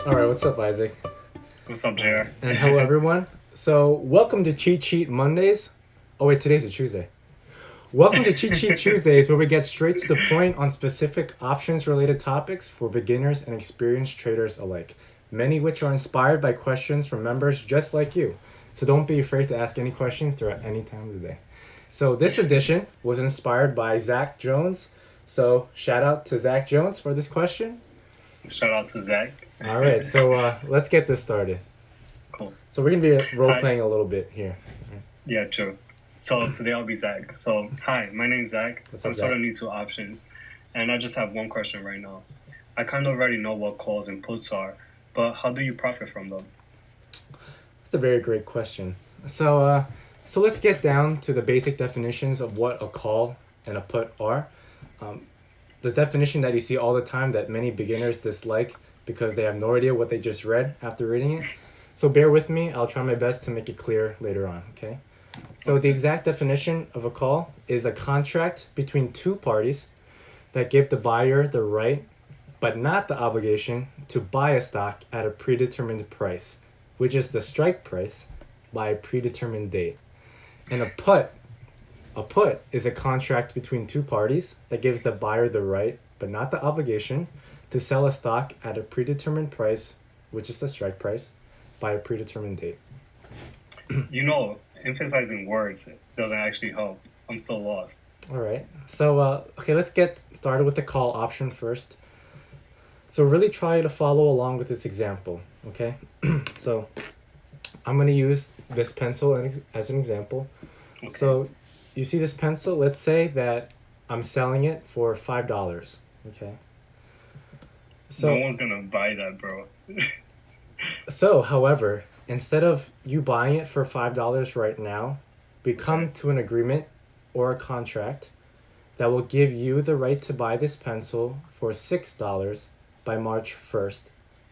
All right, what's up, Isaac? What's up, JR? And hello, everyone. So, welcome to Cheat Sheet Mondays. Oh, wait, today's a Tuesday. Welcome to Cheat Sheet Tuesdays, where we get straight to the point on specific options related topics for beginners and experienced traders alike, many which are inspired by questions from members just like you. So, don't be afraid to ask any questions throughout any time of the day. So, this edition was inspired by Zach Jones. So, shout out to Zach Jones for this question. Shout out to Zach. All right, so let's get this started. Cool. So we're gonna be role playing a little bit here. Yeah, true. So today I'll be Zach. So hi, my name's Zach. What's up, I'm sort Zach? of new to options, and I just have one question right now. I kind of already know what calls and puts are, but how do you profit from them? That's a very great question. So let's get down to the basic definitions of what a call and a put are. The definition that you see all the time that many beginners dislike because they have no idea what they just read after reading it. So bear with me. I'll try my best to make it clear later on. Okay. So the exact definition of a call is a contract between two parties that give the buyer the right, but not the obligation, to buy a stock at a predetermined price, which is the strike price, by a predetermined date. And a put is a contract between two parties that gives the buyer the right, but not the obligation, to sell a stock at a predetermined price, which is the strike price, by a predetermined date. You know, emphasizing words doesn't actually help. I'm still lost. All right. So, okay, let's get started with the call option first. So, really try to follow along with this example, okay? So, I'm going to use this pencil as an example. Okay. So, you see this pencil? Let's say that I'm selling it for $5, okay? No one's gonna buy that, bro. So, however, instead of you buying it for $5 right now, we come to an agreement or a contract that will give you the right to buy this pencil for $6 by March 1st.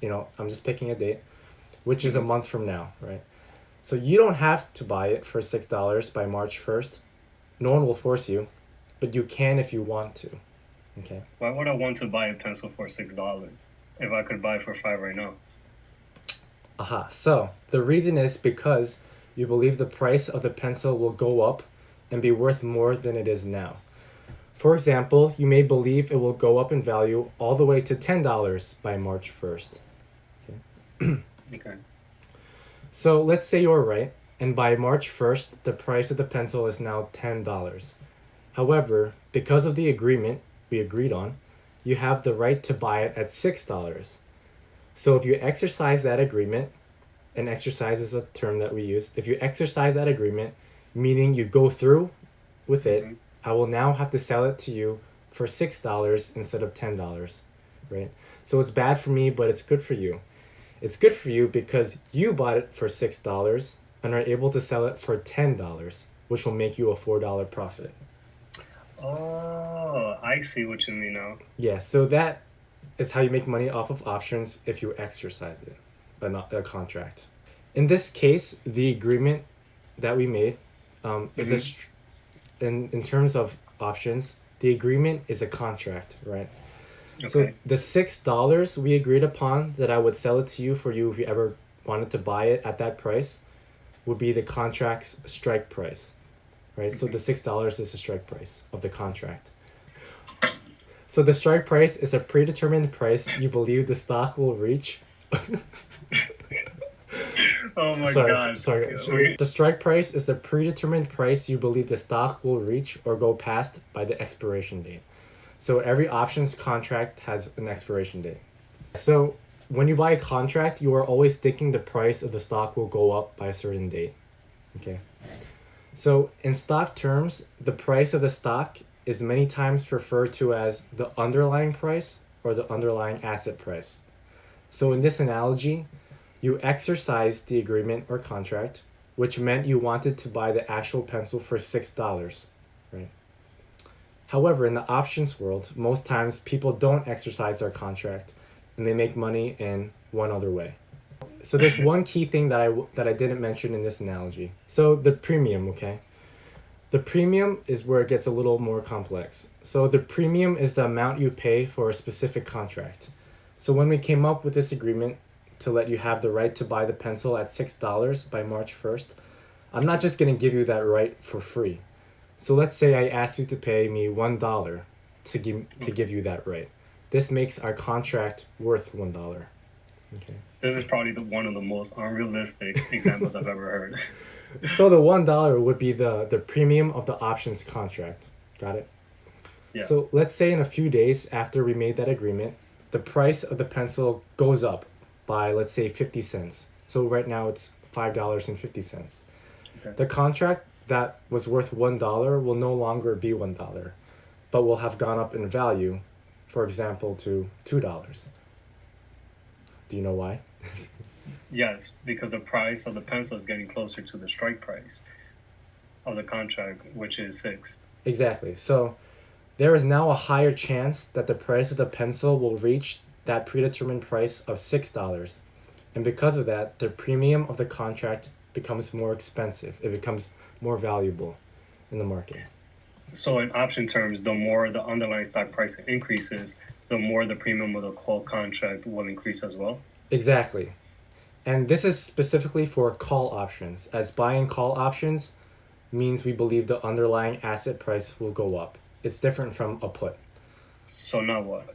You know, I'm just picking a date, which is a month from now, right? So you don't have to buy it for $6 by March 1st. No one will force you, but you can if you want to. Okay. Why would I want to buy a pencil for $6 if I could buy it for $5 right now? Aha. So the reason is because you believe the price of the pencil will go up and be worth more than it is now. For example, you may believe it will go up in value all the way to $10 by March 1st. Okay. So let's say you're right, and by March 1st, the price of the pencil is now $10. However, because of the agreement we agreed on, you have the right to buy it at $6. So if you exercise that agreement, and exercise is a term that we use, if you exercise that agreement, meaning you go through with it, Mhm. I will now have to sell it to you for $6 instead of $10, right? So it's bad for me, but it's good for you. It's good for you because you bought it for $6 and are able to sell it for $10, which will make you a $4 profit. Oh, I see what you mean now. Yeah, so that is how you make money off of options if you exercise it, a contract. In this case, the agreement that we made is in terms of options, the agreement is a contract, right? So Okay. the $6 we agreed upon that I would sell it to you for you if you ever wanted to buy it at that price would be the contract's strike price, right? So the $6 is the strike price of the contract. So the strike price is a predetermined price you believe the stock will reach. Oh my sorry, gosh. sorry. Wait. The strike price is the predetermined price you believe the stock will reach or go past by the expiration date. So every options contract has an expiration date. So when you buy a contract, you are always thinking the price of the stock will go up by a certain date. Okay. So in stock terms, the price of the stock is many times referred to as the underlying price or the underlying asset price. So in this analogy, you exercised the agreement or contract, which meant you wanted to buy the actual pencil for $6, right? However, in the options world, most times people don't exercise their contract and they make money in one other way. So there's one key thing that I didn't mention in this analogy. So the premium, okay? The premium is where it gets a little more complex. So the premium is the amount you pay for a specific contract. So when we came up with this agreement, to let you have the right to buy the pencil at $6 by March 1st, I'm not just going to give you that right for free. So let's say I ask you to pay me $1 to give you that right. This makes our contract worth $1. Okay. This is probably one of the most unrealistic examples I've ever heard. So the $1 would be the premium of the options contract. Got it? Yeah. So let's say in a few days after we made that agreement, the price of the pencil goes up by, let's say, 50 cents. So right now it's $5.50. Okay. The contract that was worth $1 will no longer be $1, but will have gone up in value, for example, to $2. Do you know why? Yes, because the price of the pencil is getting closer to the strike price of the contract, which is 6. Exactly. So there is now a higher chance that the price of the pencil will reach that predetermined price of $6. And because of that, the premium of the contract becomes more expensive. It becomes more valuable in the market. So in option terms, the more the underlying stock price increases, the more the premium of the call contract will increase as well. Exactly. And this is specifically for call options, as buying call options means we believe the underlying asset price will go up. It's different from a put. So now what?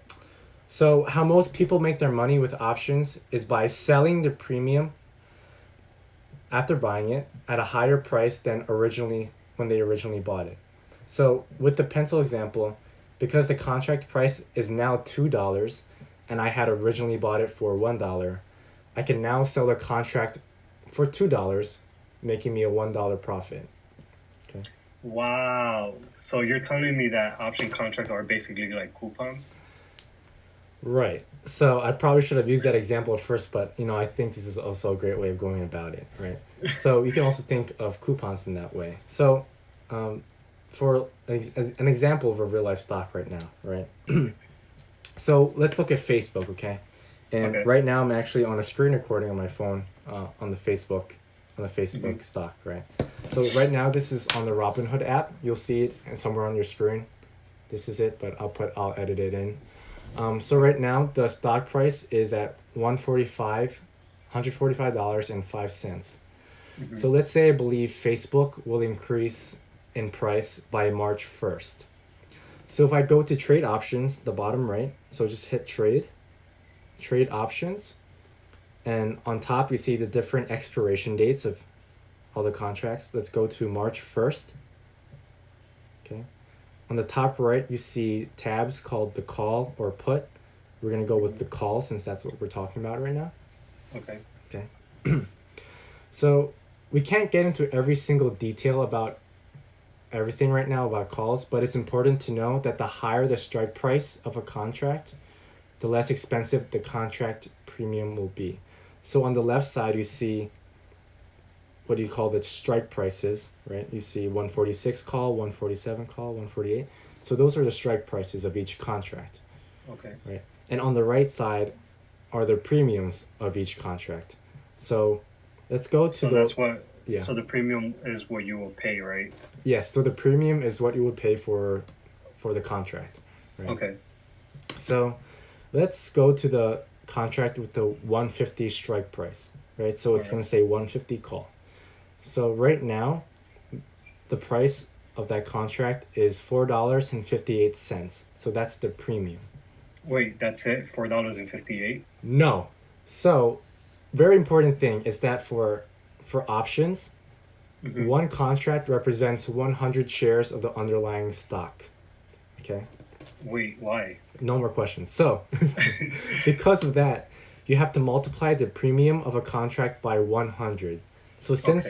So how most people make their money with options is by selling the premium after buying it at a higher price than when they originally bought it. So with the pencil example, because the contract price is now $2 and I had originally bought it for $1, I can now sell the contract for $2, making me a $1 profit. Okay. Wow. So you're telling me that option contracts are basically like coupons? Right. So I probably should have used that example first, but I think this is also a great way of going about it, right? So you can also think of coupons in that way. So for an example of a real life stock right now, right? So let's look at Facebook, okay? And Okay. right now I'm actually on a screen recording on my phone on the Facebook stock, right? So right now this is on the Robinhood app. You'll see it somewhere on your screen. This is it, but I'll edit it in. So right now the stock price is at $145.05. So let's say I believe Facebook will increase in price by March 1st. So if I go to trade options, the bottom right, so just hit trade options, and on top you see the different expiration dates of all the contracts. Let's go to March 1st. Okay. On the top right, you see tabs called the call or put. We're going to go with the call since that's what we're talking about right now. Okay. Okay. So we can't get into every single detail about everything right now about calls, but it's important to know that the higher the strike price of a contract, the less expensive the contract premium will be. So on the left side, you see what do you call the strike prices, right? You see 146 call, 147 call, 148. So those are the strike prices of each contract. Okay. Right. And on the right side are the premiums of each contract. So let's go to that's what. Yeah. So the premium is what you will pay, right? Yes. So the premium is what you would pay for the contract. Right? Okay. So let's go to the contract with the 150 strike price, right? So it's going to say 150 call. So right now, the price of that contract is $4.58. So that's the premium. Wait, that's it? $4.58? No. So very important thing is that for options, one contract represents 100 shares of the underlying stock. Okay. Wait, why? No more questions. So because of that, you have to multiply the premium of a contract by 100. So since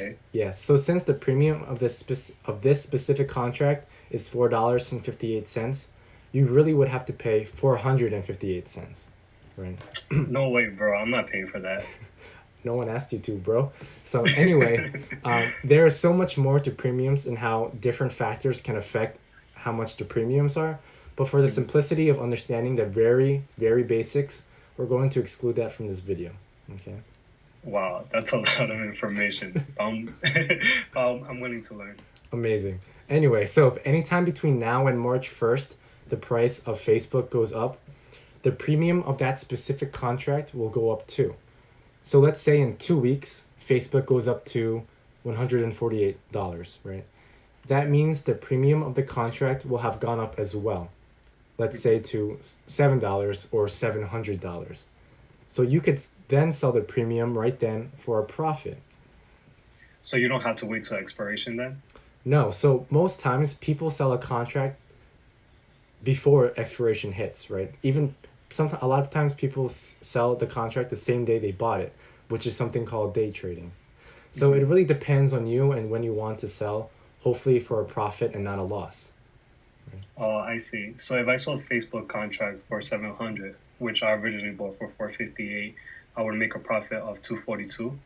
since the premium of this specific contract is $4.58, you really would have to pay 458 cents, right? No way, bro. I'm not paying for that. No one asked you to, bro. So anyway, there is so much more to premiums and how different factors can affect how much the premiums are. But for the simplicity of understanding the very, very basics, we're going to exclude that from this video. Okay. Wow, that's a lot of information. I'm willing to learn. Amazing. Anyway, so if anytime between now and March 1st, the price of Facebook goes up, the premium of that specific contract will go up too. So let's say in 2 weeks, Facebook goes up to $148, right? That means the premium of the contract will have gone up as well. Let's say to $7 or $700. So you could then sell the premium right then for a profit. So you don't have to wait till expiration then? No, so most times people sell a contract before expiration hits, right? Even a lot of times people sell the contract the same day they bought it, which is something called day trading. So it really depends on you and when you want to sell, hopefully for a profit and not a loss. Oh, I see. So if I sold Facebook contract for 700, which I originally bought for 458, I would make a profit of 242.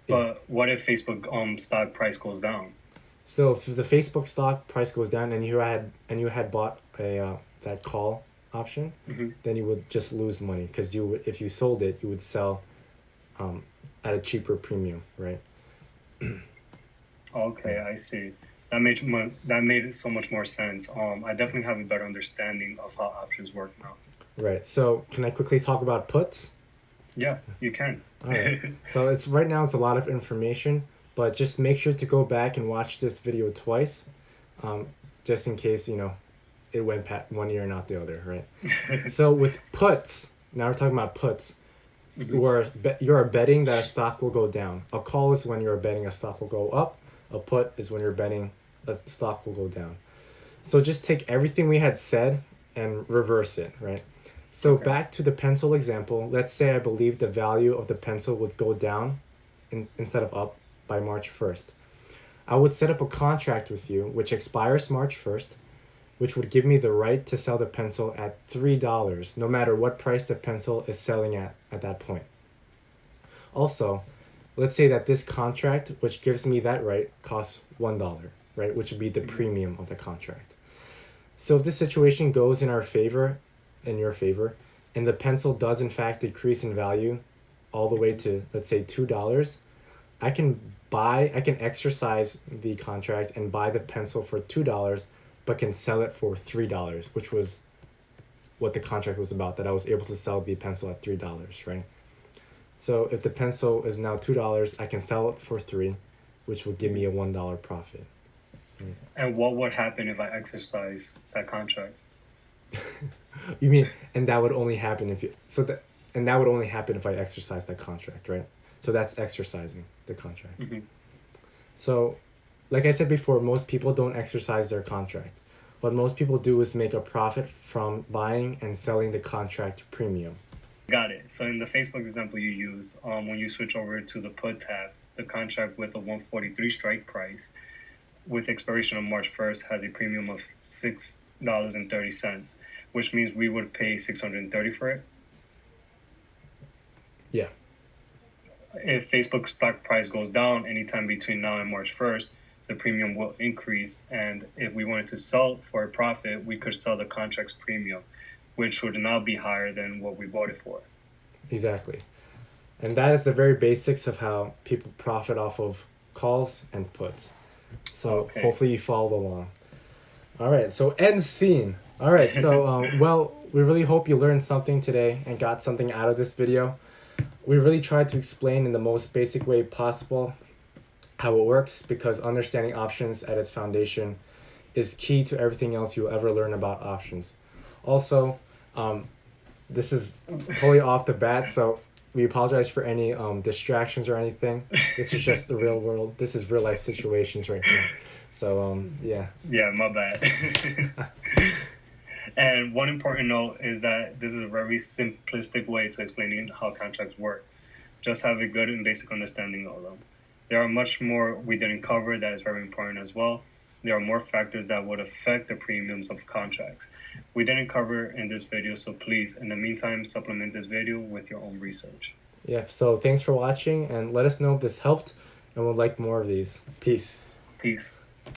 But what if Facebook stock price goes down? So if the Facebook stock price goes down and you had bought a that call option, then you would just lose money because you would, if you sold it, you would sell at a cheaper premium, right? Okay, I see. That made it so much more sense. I definitely have a better understanding of how options work now. Right. So can I quickly talk about puts? Yeah, you can. All right. So it's right now it's a lot of information, but just make sure to go back and watch this video twice, just in case it went past one ear and not the other, right? So with puts, now we're talking about puts. You are betting that a stock will go down. A call is when you're betting a stock will go up. A put is when you're betting a stock will go down. So just take everything we had said and reverse it, right? So back to the pencil example, let's say I believe the value of the pencil would go down instead of up by March 1st. I would set up a contract with you which expires March 1st, which would give me the right to sell the pencil at $3, no matter what price the pencil is selling at that point. Also, let's say that this contract, which gives me that right, costs $1, right, which would be the premium of the contract. So if this situation goes in your favor, and the pencil does in fact decrease in value all the way to, let's say, $2, I can exercise the contract and buy the pencil for $2, but can sell it for $3, which was what the contract was about, that I was able to sell the pencil at $3, right? So if the pencil is now $2, I can sell it for $3, which would give me a $1 profit. Right? And what would happen if I exercise that contract? You mean, and that would only happen if I exercise that contract, right? So that's exercising the contract. So, like I said before, most people don't exercise their contract. What most people do is make a profit from buying and selling the contract premium. Got it. So in the Facebook example you used, when you switch over to the put tab, the contract with a 143 strike price with expiration on March 1st has a premium of $6.30, which means we would pay $630 for it. Yeah. If Facebook stock price goes down anytime between now and March 1st, the premium will increase. And if we wanted to sell for a profit, we could sell the contract's premium, which would now be higher than what we bought it for. Exactly. And that is the very basics of how people profit off of calls and puts. So hopefully you followed along. All right, so end scene. All right, so well, we really hope you learned something today and got something out of this video. We really tried to explain in the most basic way possible how it works, because understanding options at its foundation is key to everything else you'll ever learn about options. Also, this is totally off the bat, so we apologize for any distractions or anything. This is just the real world. This is real life situations right now. So, yeah. Yeah, my bad. And one important note is that this is a very simplistic way to explaining how contracts work. Just have a good and basic understanding of them. There are much more we didn't cover that is very important as well. There are more factors that would affect the premiums of contracts we didn't cover in this video, so please, in the meantime, supplement this video with your own research. Yeah, so thanks for watching, and let us know if this helped, and we'd like more of these. Peace. Peace.